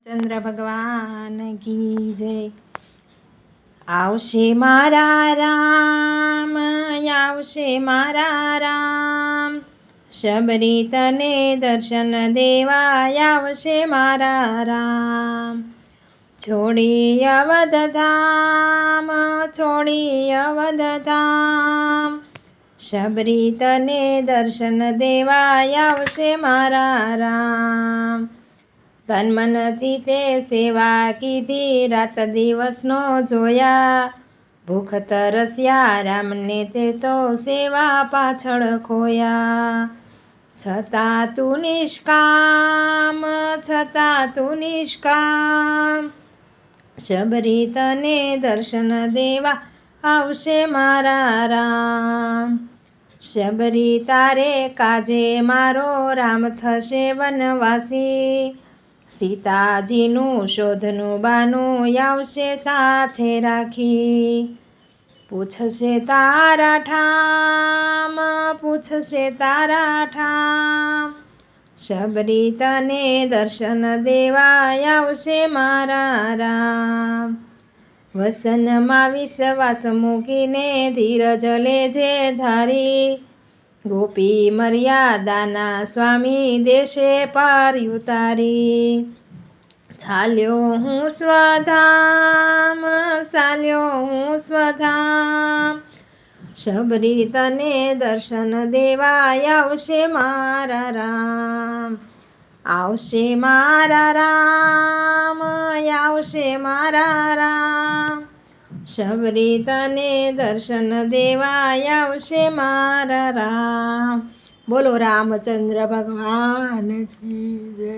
ચંદ્ર ભગવાન કી જય. આવશે મારા રામ, આવશે મારા રામ, શબરી તને દર્શન દેવા આવશે મારા રામ. છોડી અવધ ધામ, છોડી અવધ ધામ, શબરી તને દર્શન દેવા આવશે મારા રામ. તન મનથી તે સેવા કીધી, રાત દિવસનો જોયા, ભૂખ તરસ્યા રામને તે તો સેવા પાછળ ખોયા. છતાં તું નિષ્કામ, છતાં તું નિષ્કામ, શબરી તને દર્શન દેવા આવશે મારા રામ. શબરી તારે કાજે મારો રામ થશે વનવાસી, સીતાજીનું શોધનું બાનું આવશે સાથે રાખી. પૂછશે તારા ઠામ, પૂછશે તારા ઠામ, શબરી તને દર્શન દેવા આવશે મારા રામ. વસનમાં વિશ્વાસ મૂકીને ધીરજ લેજે ધારી, ગોપી મર્યાદાના સ્વામી દેશે પાર ઉતારી. ચાલ્યો હું સ્વધામ, ચાલ્યો હું સ્વધામ, શબરી તને દર્શન દેવા આવશે મારા રામ. આવશે મારા રામ, આવશે મારા રામ, શબરી તને દર્શન દેવા આવશે મારા રામ. બોલો રામચંદ્ર ભગવાન કી જય.